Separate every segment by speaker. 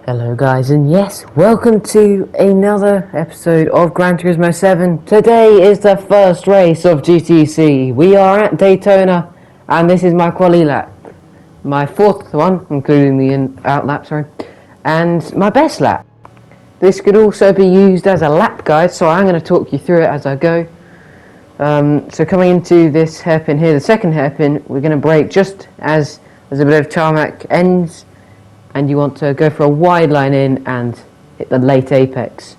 Speaker 1: Hello guys, and yes, welcome to another episode of Gran Turismo 7. Today is the first race of GTEC. We are at Daytona, and this is my quali lap. My fourth one, including the out lap, and my best lap. This could also be used as a lap guide, so I'm going to talk you through it as I go. So coming into this hairpin here, the second hairpin, we're going to brake just as there's a bit of tarmac ends, and you want to go for a wide line in and hit the late apex.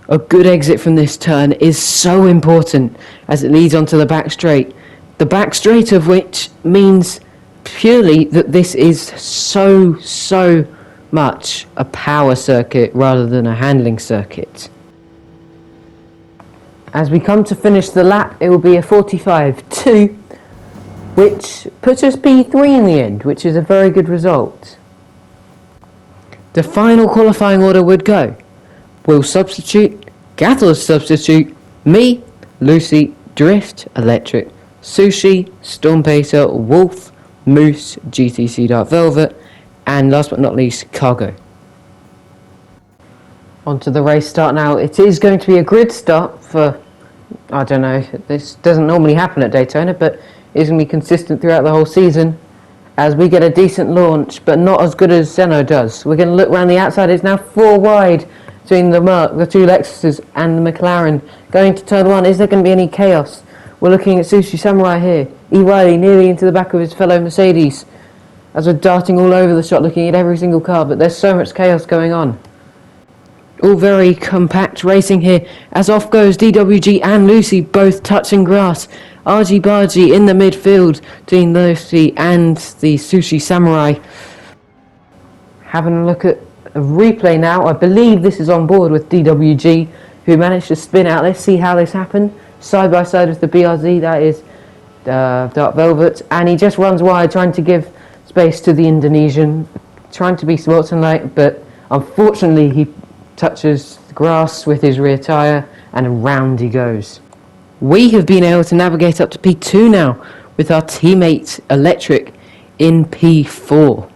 Speaker 1: A good exit from this turn is so important as it leads onto the back straight. The back straight of which means purely that this is so much a power circuit rather than a handling circuit. As we come to finish the lap, it will be a 45.2, which puts us P3 in the end, which is a very good result. The final qualifying order would go: Will substitute, Catalyst substitute, me, Lucy, Drift, Electric, Sushi, Storm Pacer, Wolf, Moose, GTC Dark Velvet, and last but not least, Cargo. On to the race start now. It is going to be a grid start for, I don't know, this doesn't normally happen at Daytona, but it's going to be consistent throughout the whole season, as we get a decent launch, but not as good as Zeno does. We're going to look around the outside. It's now 4 wide between the two Lexuses and the McLaren. Going to turn 1, is there going to be any chaos? We're looking at Sushi Samurai here. E. Riley nearly into the back of his fellow Mercedes, as we're darting all over the shot looking at every single car, but there's so much chaos going on. All very compact racing here, as off goes DWG and Lucy, both touching grass. Argy Bargy in the midfield between Lucy and the Sushi Samurai. Having a look at a replay now. I believe this is on board with DWG, who managed to spin out. Let's see how this happened. Side by side with the BRZ, that is Dark Velvet, and he just runs wide, trying to give space to the Indonesian, trying to be sportsmanlike, but unfortunately he touches the grass with his rear tyre, and around he goes. We have been able to navigate up to P2 now, with our teammate Electric in P4.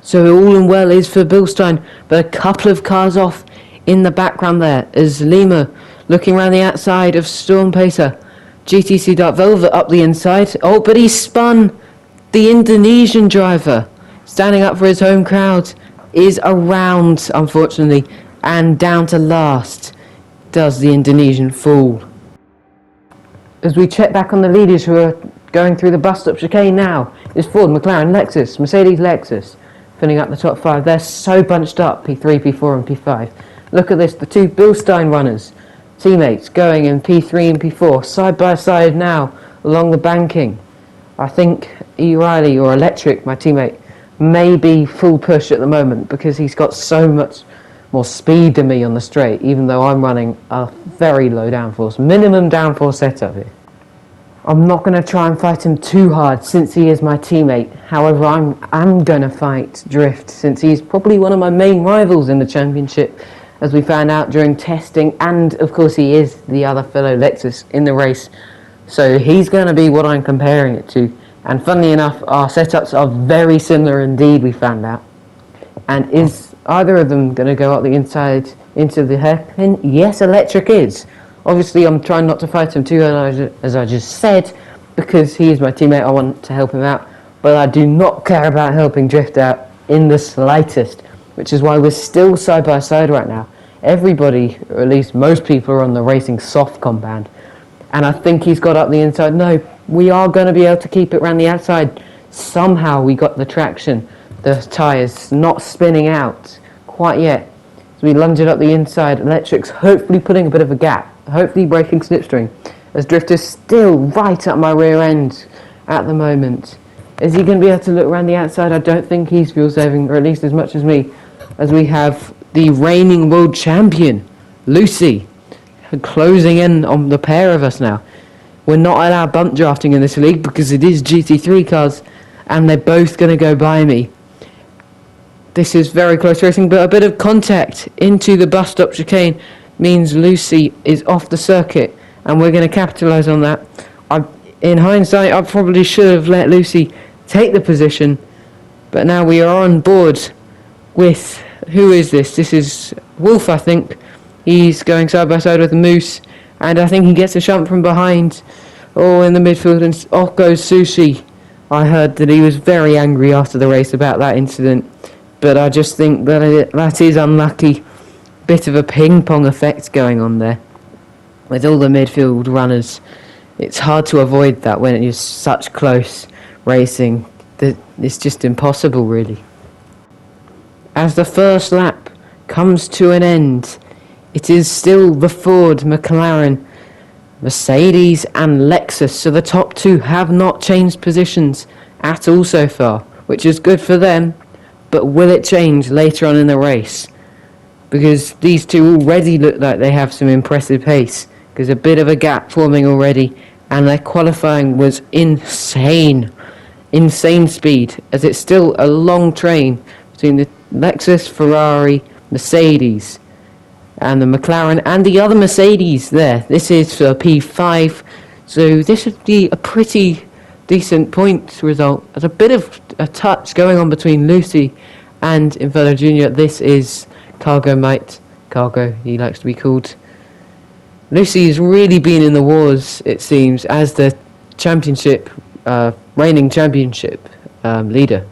Speaker 1: So all and well is for Bilstein, but a couple of cars off in the background there, as Lima looking around the outside of Storm Pacer. GTC Dark Velvet up the inside. Oh, but he spun! The Indonesian driver, standing up for his home crowd, is around, unfortunately, and down to last does the Indonesian fool. As we check back on the leaders who are going through the bus stop chicane now, is Ford, McLaren, Lexus, Mercedes, Lexus, filling up the top 5. They're so bunched up, P3, P4 and P5. Look at this, the two Bilstein runners, teammates, going in P3 and P4, side by side now, along the banking. I think E. Riley, or Electric, my teammate, may be full push at the moment, because he's got so much more speed than me on the straight, even though I'm running a very low downforce, minimum downforce setup here. I'm not going to try and fight him too hard since he is my teammate. However, I'm going to fight Drift, since he's probably one of my main rivals in the championship, as we found out during testing, and of course he is the other fellow Lexus in the race. So he's going to be what I'm comparing it to. And funnily enough, our setups are very similar indeed, we found out. And is either of them going to go up the inside into the hairpin? Yes, Electric is. Obviously, I'm trying not to fight him too hard, as I just said, because he is my teammate. I want to help him out. But I do not care about helping Drift out in the slightest, which is why we're still side by side right now. Everybody, or at least most people, are on the racing soft compound. And I think he's got up the inside. No, we are going to be able to keep it around the outside. Somehow we got the traction. The tyres not spinning out quite yet. So we lunge it up the inside. Electric's hopefully putting a bit of a gap. Hopefully breaking slipstream. As Drift is still right up my rear end at the moment. Is he going to be able to look around the outside? I don't think he's fuel saving, or at least as much as me. As we have the reigning world champion, Lucy, closing in on the pair of us now. We're not allowed bump drafting in this league because it is GT3 cars, and they're both going to go by me. This is very close racing, but a bit of contact into the bus stop chicane means Lucy is off the circuit, and we're going to capitalise on that. In hindsight, I probably should have let Lucy take the position, but now we are on board with who is this? This is Wolf, I think. He's going side by side with Moose, and I think he gets a shunt from behind, in the midfield, and off goes Sushi. I heard that he was very angry after the race about that incident, but I just think that that is unlucky. Bit of a ping-pong effect going on there with all the midfield runners. It's hard to avoid that when it is such close racing. It's just impossible, really. As the first lap comes to an end, it is still the Ford, McLaren, Mercedes and Lexus. So the top two have not changed positions at all so far, which is good for them. But will it change later on in the race? Because these two already look like they have some impressive pace. There's a bit of a gap forming already, and their qualifying was insane speed, as it's still a long train between the Lexus, Ferrari, Mercedes, and the McLaren, and the other Mercedes there. This is for P5, so this would be a pretty decent points result. There's a bit of a touch going on between Lucy and Inferno Jr. This is Cargo, he likes to be called. Lucy has really been in the wars, it seems, as the reigning championship leader.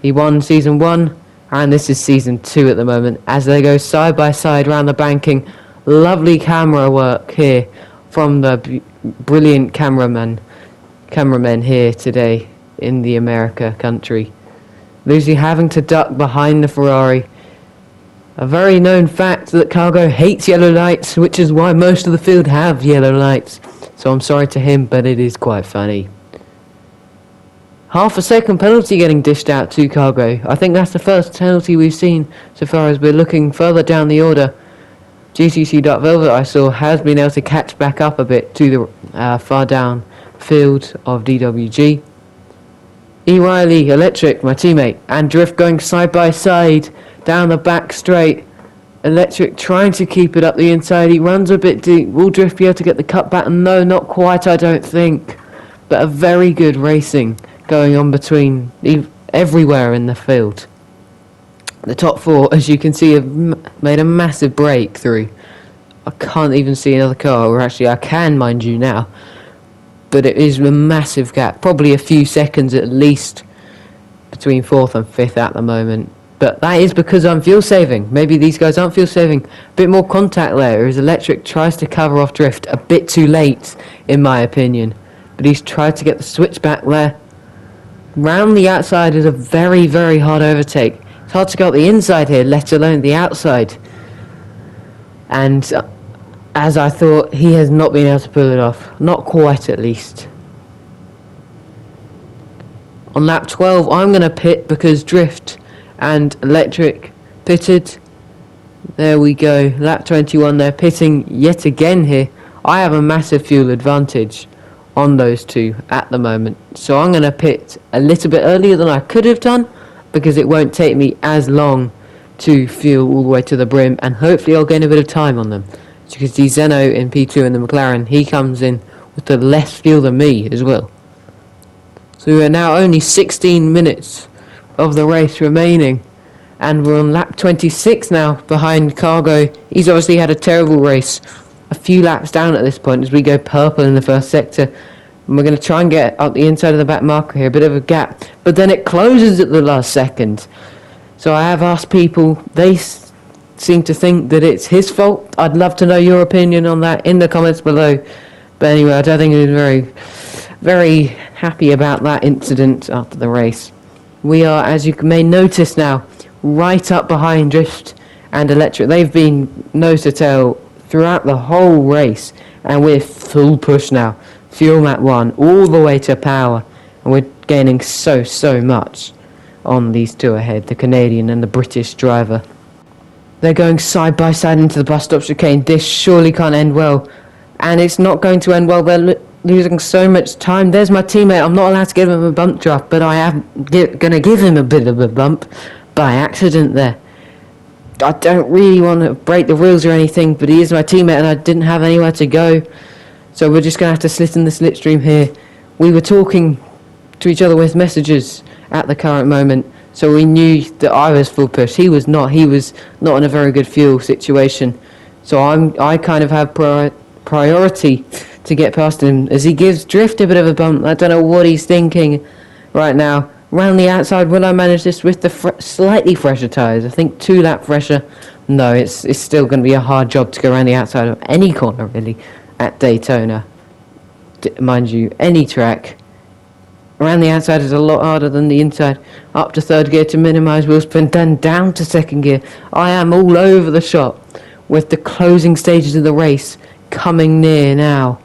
Speaker 1: He won season 1, and this is season 2 at the moment, as they go side by side around the banking. Lovely camera work here from the brilliant cameramen here today in the America country. Lucy having to duck behind the Ferrari. A very known fact that Cargo hates yellow lights, which is why most of the field have yellow lights. So I'm sorry to him, but it is quite funny. Half a second penalty getting dished out to Cargo. I think that's the first penalty we've seen so far as we're looking further down the order. GTC Dark Velvet, I saw, has been able to catch back up a bit to the far down field of DWG. E. Riley, Electric, my teammate, and Drift going side by side down the back straight. Electric trying to keep it up the inside. He runs a bit deep. Will Drift be able to get the cut back? No, not quite, I don't think. But a very good racing going on between everywhere in the field. The top four, as you can see, have made a massive breakthrough. I can't even see another car, or actually I can, mind you, now. But it is a massive gap, probably a few seconds at least between 4th and 5th at the moment. But that is because I'm fuel saving. Maybe these guys aren't fuel saving. A bit more contact there as Electric tries to cover off Drift a bit too late, in my opinion. But he's tried to get the switch back there. Round the outside is a very, very hard overtake. It's hard to go up the inside here, let alone the outside. And as I thought, he has not been able to pull it off. Not quite, at least. On lap 12, I'm going to pit because Drift and Electric pitted. There we go. Lap 21, they're pitting yet again here. I have a massive fuel advantage on those two at the moment. So I'm going to pit a little bit earlier than I could have done, because it won't take me as long to fuel all the way to the brim, and hopefully I'll gain a bit of time on them. So you can see Zeno in P2 and the McLaren, he comes in with the less fuel than me as well. So we're now only 16 minutes of the race remaining, and we're on lap 26 now behind Cargo. He's obviously had a terrible race, a few laps down at this point as we go purple in the first sector, and we're going to try and get up the inside of the back marker here, a bit of a gap, but then it closes at the last second. So I have asked people, they seem to think that it's his fault. I'd love to know your opinion on that in the comments below, but anyway, I don't think he was very, very happy about that incident after the race. We are, as you may notice now, right up behind Drift and Electric. They've been nose to tail throughout the whole race, and we're full push now. Fuel map 1 all the way to power, and we're gaining so much on these two ahead, the Canadian and the British driver. They're going side by side into the bus stop chicane. This surely can't end well, and it's not going to end well. They're losing so much time. There's my teammate. I'm not allowed to give him a bump draft, but I am going to give him a bit of a bump by accident there. I don't really want to break the rules or anything, but he is my teammate and I didn't have anywhere to go. So we're just going to have to slit in the slipstream here. We were talking to each other with messages at the current moment, so we knew that I was full push. He was not. He was not in a very good fuel situation. So I kind of have priority to get past him as he gives Drift a bit of a bump. I don't know what he's thinking right now. Round the outside, will I manage this with the slightly fresher tyres? I think 2 lap fresher. No, it's still going to be a hard job to go around the outside of any corner, really, at Daytona. Mind you, any track. Around the outside is a lot harder than the inside. Up to third gear to minimise wheel spin, then down to second gear. I am all over the shop with the closing stages of the race coming near now.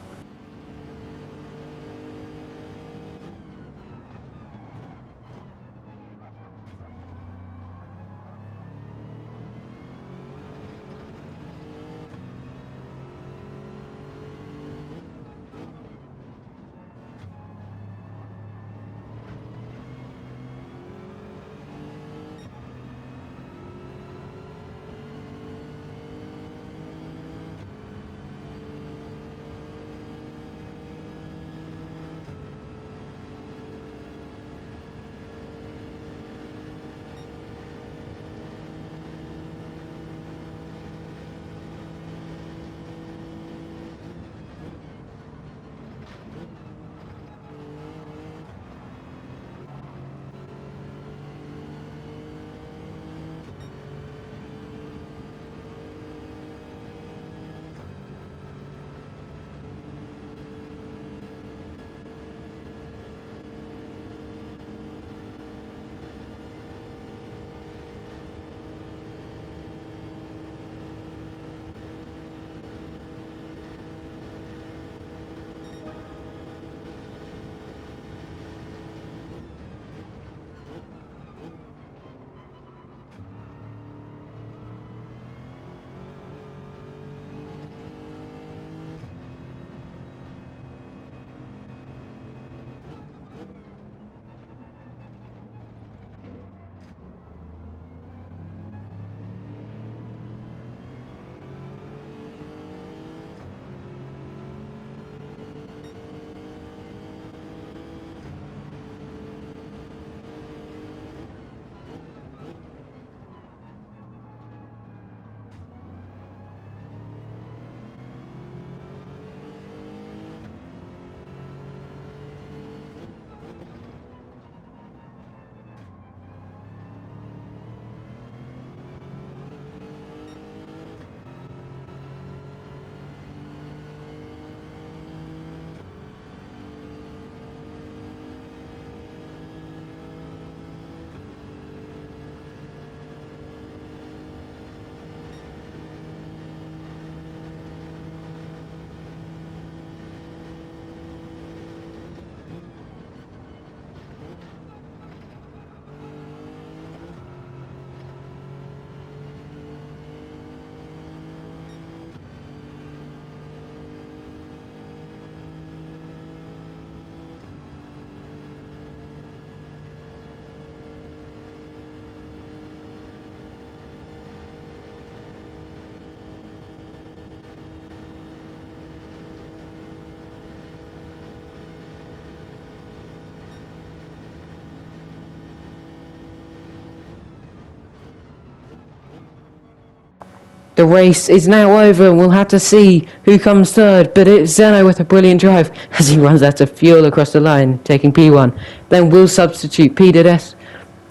Speaker 1: The race is now over and we'll have to see who comes third, but it's Zeno with a brilliant drive as he runs out of fuel across the line, taking P1. Then we'll substitute Tedesco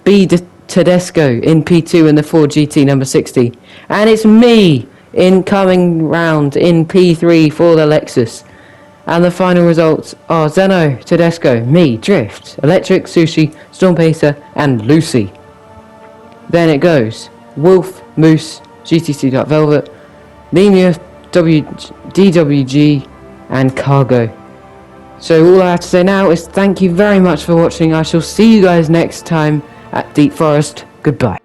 Speaker 1: in P2 in the Ford GT number 60. And it's me in coming round in P3 for the Lexus. And the final results are Zeno, Tedesco, me, Drift, Electric, Sushi, Storm Pacer, and Lucy. Then it goes Wolf, Moose, GTC Dark Velvet, Lemur, DWG, and Cargo. So all I have to say now is thank you very much for watching. I shall see you guys next time at Deep Forest. Goodbye.